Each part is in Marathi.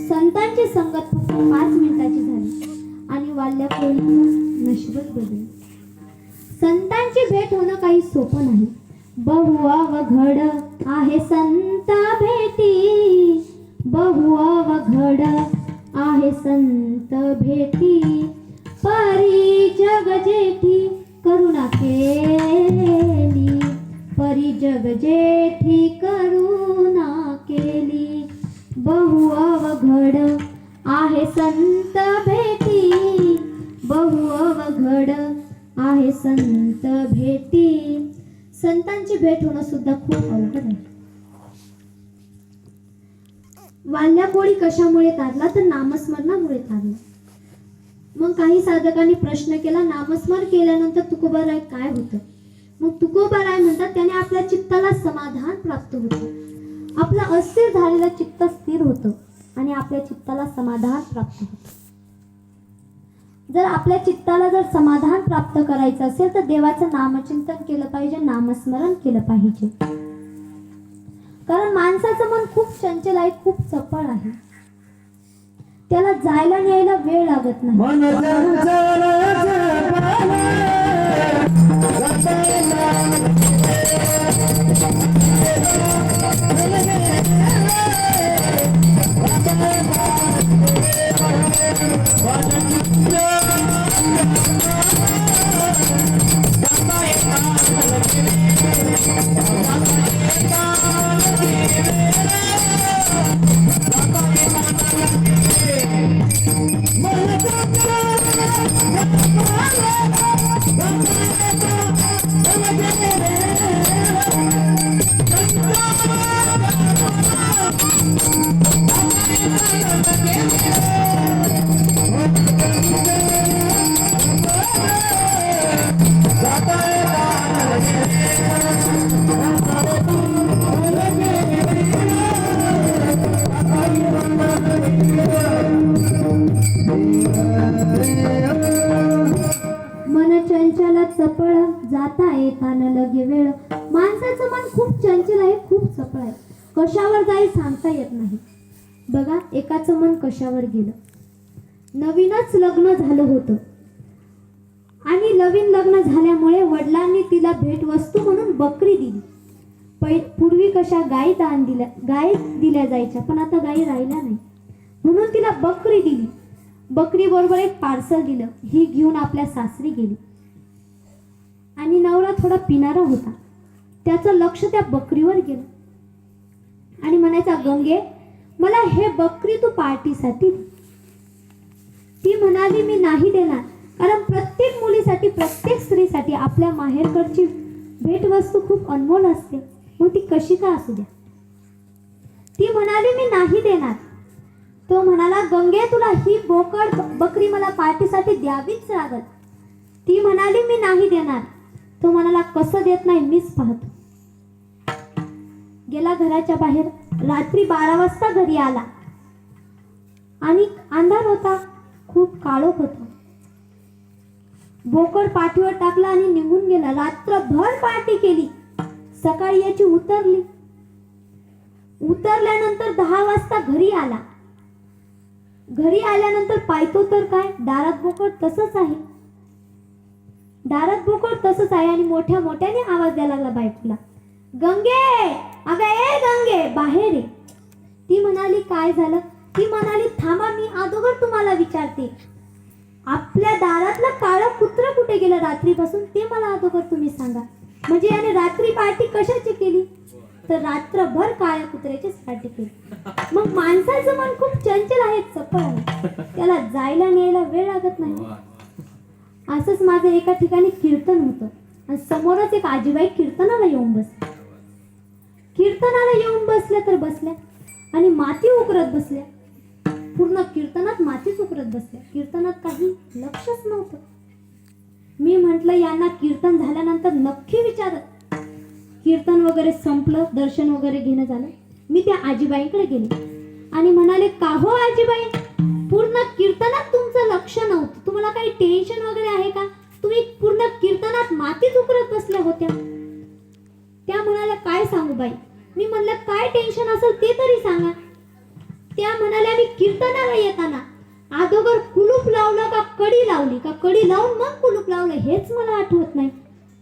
संतांची संगत फक्त 5 मिनिटाची झाली आणि वाल्या कोळीचं नशीबच बदललं. संतांची भेट होणं काही सोपं नाही. बहु अवघड आहे संत भेटी, बहु अवघड आहे संत भेटी. परी जग जेठी करुणा केली, परी जग जेठी करुणा केली. बहु अवघड आहे संत भेटी, बहु अवघड आहे संत भेटी. संतांची भेट होणं सुद्धा खूप अवघड आहे. वाल्या कोळी कशामुळे तारला तर नामस्मरणामुळे तारला. मग काही साधकांनी प्रश्न केला, नामस्मरण केल्यानंतर तुकोबाराय काय होतं? मग तुकोबाराय म्हणतात त्याने आपल्या चित्ताला समाधान प्राप्त होतं. आपलं अस्थिर झालेलं चित्त स्थिर होतं आणि आपल्या चित्ताला समाधान प्राप्त होतं. जर आपल्या चित्ताला जर समाधान प्राप्त करायचं असेल तर देवाचं नामचिंतन केलं पाहिजे, नामस्मरण केलं पाहिजे. कारण माणसाचं मन खूप चंचल आहे, खूप चपळ आहे. त्याला जायला न्यायला वेळ लागत नाही. चपळ जाता येता न लगे वेळ. माणसाचं मन खूप चंचल आहे, खूप चपळ आहे. कशावर जाईल सांगता येत नाही. बघा एकाचं मन कशावर गेलं. नवीनच लग्न झालं होतं आणि नवीन लग्न झाल्यामुळे वडिलांनी तिला भेटवस्तू म्हणून बकरी दिली. पूर्वी कशा गाई दिल्या जायच्या, पण आता गाई राहिल्या नाही म्हणून तिला बकरी दिली. बकरी बरोबर एक पार्सल दिलं. ही घेऊन आपल्या सासरी गेली आणि नवरा थोडा पिणारा होता. त्याचं लक्ष त्या बकरीवर गेलं आणि म्हणायचा, गंगे मला हे बकरी तू पार्टीसाठी. ती म्हणाली, मी नाही देणार. कारण प्रत्येक मुलीसाठी, प्रत्येक स्त्रीसाठी आपल्या माहेरकडची भेटवस्तू खूप अनमोल असते, मग ती कशी का असू द्या. ती म्हणाली, मी नाही देणार. तो म्हणाला, गंगे तुला ही बोकड बकरी मला पार्टीसाठी द्यावीच लागल. ती म्हणाली, मी नाही देणार. तो म्हणाला, कसं देत नाही मीच पाहतो. गेला घराच्या बाहेर. रात्री 12 वाजता घरी आला आणि अंधार होता, खूप काळोख होता. बोकड पाठीवर टाकला आणि निघून गेला. रात्रभर पार्टी केली. सकाळी याची उतरली. उतरल्यानंतर 10 वाजता घरी आला. घरी आल्यानंतर पाहतो तर काय, दारात बोकड तसंच आहे. दारात बोकड तसंच आहे आणि मोठ्या मोठ्याने आवाज द्यायला लागला बायकोला, गंगे, अगं ए गंगे बाहेर ये. ती म्हणाली, काय झालं? ती म्हणाली, थांबा मी अगोदर तुम्हाला विचारते. आपल्या दारातलं काळं कुत्रं कुठे गेलं रात्रीपासून ते मला अगोदर तुम्ही सांगा. म्हणजे याने रात्री पार्टी कशाची केली? तर रात्रभर काळ्या कुत्र्याचीच पार्टी केली. मग माणसाचं मन खूप चंचल आहे, चपळ आहे. त्याला जायला न्यायला वेळ लागत नाही. असंच माझं एका ठिकाणी कीर्तन होतं आणि समोरच एक आजीबाई कीर्तनाला येऊन बसली. कीर्तनाला येऊन बसल्या तर बसल्या आणि माती उकरत बसल्या. पूर्ण कीर्तनात मातीच उकरत बसल्या. कीर्तनात काही लक्षच नव्हतं. मी म्हटलं यांना कीर्तन झाल्यानंतर नक्की विचारत. कीर्तन वगैरे संपलं, दर्शन वगैरे घेणं झालं. मी त्या आजीबाईंकडे गेले आणि म्हणाले, का हो आजीबाई, पूर्ण कीर्तनात तुमचं लक्ष नव्हतं, तुम्हाला काही टेन्शन वगैरे आहे का? तुम्ही पूर्ण कीर्तनात मातीच उकरत बसल्या होत्या. त्या म्हणाल्या, काय सांगू बाई? मी म्हणलं, काय टेन्शन असेल ते तरी सांगा. त्या म्हणाल्या, मी कीर्तनाला येताना अगोदर कुलूप लावलं का कडी लावली, का कडी लावून मग कुलूप लावलं हेच मला आठवत नाही.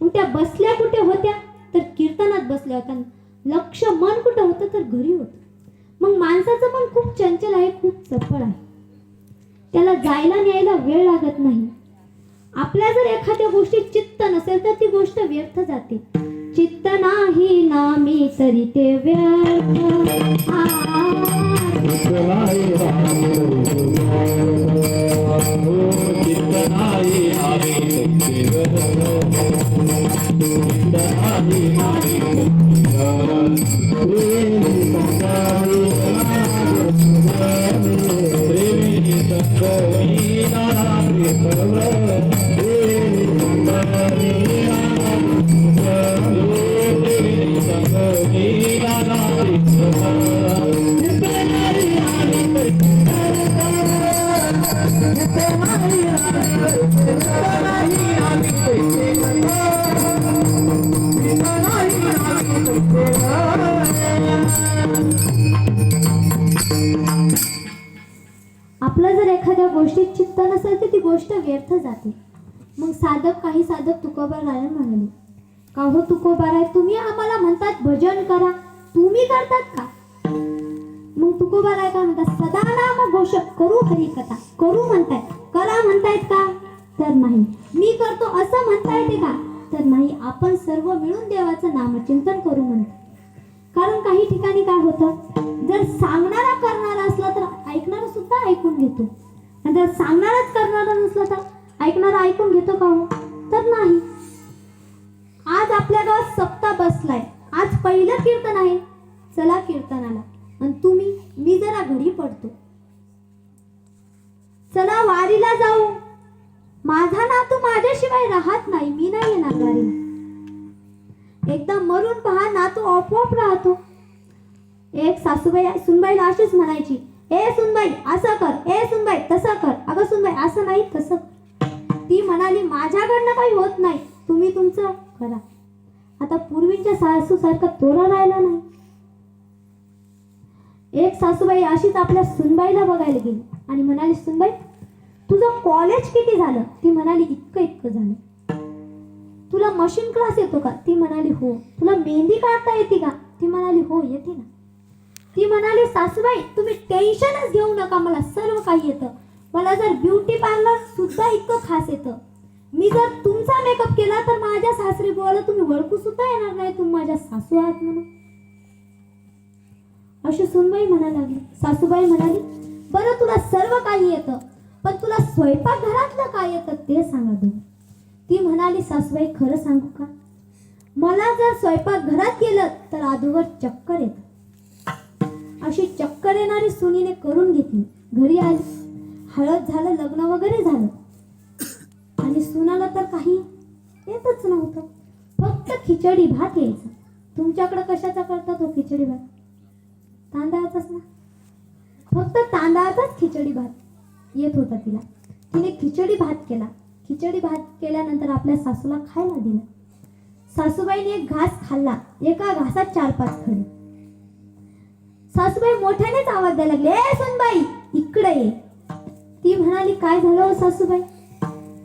मग त्या बसल्या कुठे होत्या? तर कीर्तनात बसल्या होत्या. लक्ष मन कुठं होतं? तर घरी होतं. मग माणसाचं मन खूप चंचल आहे, खूप चपळ आहे. त्याला जायला न्यायला वेळ लागत नाही. आपल्या जर एखाद्या गोष्टीत चित्त नसेल तर ती गोष्ट व्यर्थ जाते. चित्त नाही नामी तरी ते व्यर्थ. आपलं जर एखाद्या गोष्टीत चित्त नसेल तर ती गोष्ट व्यर्थ जाते. मग काही साधक तुकोबारायला म्हणाले, का हो तुकोबाराय, तुम्ही आम्हाला म्हणतात भजन करा, तुम्ही करतात का? मग तुकोबाराय काय म्हणतात, सदा नाम घोष करू हरी कथा. करू म्हणतायत, करा म्हणतायत का? तर नाही. मी करतो असं म्हणता येते का? तर नाही. आपण सर्व मिळून देवाचं नामचिंतन करू म्हणतो. कारण काही ठिकाणी काय होतं, जर सांगणारा करणारा असला तर ऐकणारा सुद्धा ऐकून घेतो, आणि जर सांगणाराच करणारा नसला तर ऐकणारा ऐकून घेतो का हो? तर नाही. आज आपल्या गावात सप्ताह बसलाय, आज पहिलं कीर्तन आहे, चला कीर्तनाला. आणि मी जरा घरी पडतो, चला वारीला जाऊ. माझा नातू माझ्याशिवाय राहत नाही, मी नाही येणार वारीला. एकदा मरून पहा, नातू आपोआप राहतो. एक सासूबाई सुनबाईला अशीच म्हणायची, ए सुनबाई असं कर, ए सुनबाई तसं कर, अगं सुनबाई असं नाही तसं. ती म्हणाली, माझ्याकडनं काही होत नाही, तुम्ही तुमचं करा. आता पूर्वीच्या सासू सारखा तोरा राहिला नाही. एक सासूबाई अशीच आपल्या सुनबाईला बघायला गेली आणि म्हणाली, सुनबाई तुझं कॉलेज किती झालं? ती म्हणाली, इतकं झालं. तुला मशीन क्लास येतो का? ती म्हणाली, हो. तुला मेहंदी काढता येते का? ती म्हणाली, हो येते ना. ती म्हणाली, सासूबाई तुम्ही टेन्शनच घेऊ नका, मला सर्व काही येतं. मला जर ब्युटी पार्लर सुद्धा इतकं खास येतं. मी जर तुमचा मेकअप केला तर माझ्या सासरी बुवाला तुम्ही ओळखू सुद्धा येणार नाही, तुम्ही माझ्या सासू आहात म्हणून. अशी सुनबाई म्हणायला लागली. सासूबाई म्हणाली, बरं तुला सर्व काही येतं, पण तुला स्वयंपाक घरातलं काय येतं ते सांगा बरं. ती म्हणाली, सासूबाई खरं सांगू का, मला जर स्वयंपाक घरात गेलं तर अगोदर चक्कर येतं. अशी चक्कर येणारी सुनीने करून घेतली. घरी आली, हळद झालं, लग्न वगैरे झालं, आणि सुनाला तर काही येतच नव्हतं. फक्त खिचडी भात यायचं. तुमच्याकडे कशाचा करतात हो खिचडी भात? तांदळाचाच ना. फक्त तांदळाचाच खिचडी भात येत होता तिला. तिने खिचडी भात केला. खिचडी भात केल्यानंतर आपल्या सासूला खायला दिलं. सासूबाईने एक घास खाल्ला, एका घासात 4-5 खडे. सासूबाई मोठ्यानेच आवाज द्यायला लागले, ए सुनबाई इकडे ये. ती म्हणाली, काय झालं हो सासूबाई,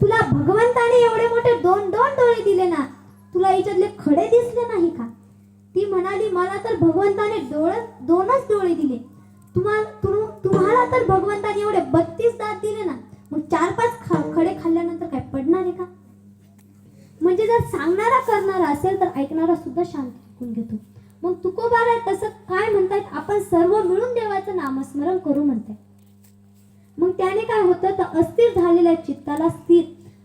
तुला भगवंताने एवढे मोठे 2-2 डोळे दिले ना, तुला याच्यातले खडे दिसले नाही का? ती म्हणाली, मला तर भगवंताने 2च डोळे दिले, तुम्हाला तर भगवंताने एवढे 32 दात दिले ना, मग 4-5 खडे खाल्ल्यानंतर काय पडणार आहे का? म्हणजे जर सांगणारा करणारा असेल तर ऐकणारा सुद्धा शांत ऐकून घेतो. मग तुकोबाराय तसं काय म्हणतात, आपण सर्व मिळून देवाचं नामस्मरण करू म्हणतात. मग त्याने काय होतं, तर अस्थिर झालेल्या चित्ताला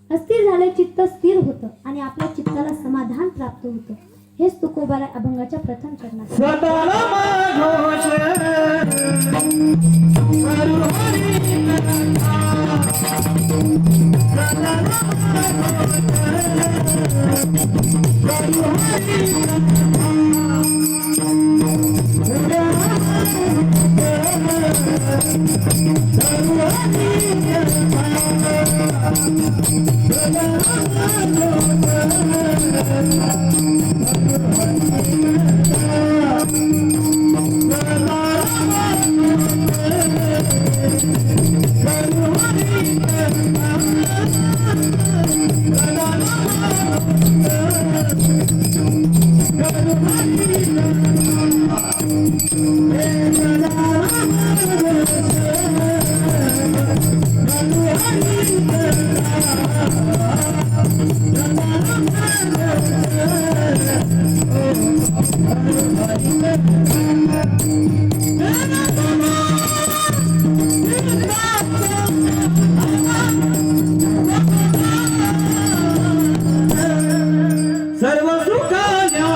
अस्थिर झालेलं चित्त स्थिर होतं आणि आपल्या चित्ताला समाधान प्राप्त होतं. हेच तुकोबारा अभंगाच्या प्रथम चरणात. स्वतःला माघोष करू हरी सर्व सुखाल्या सर्व सुखाल्या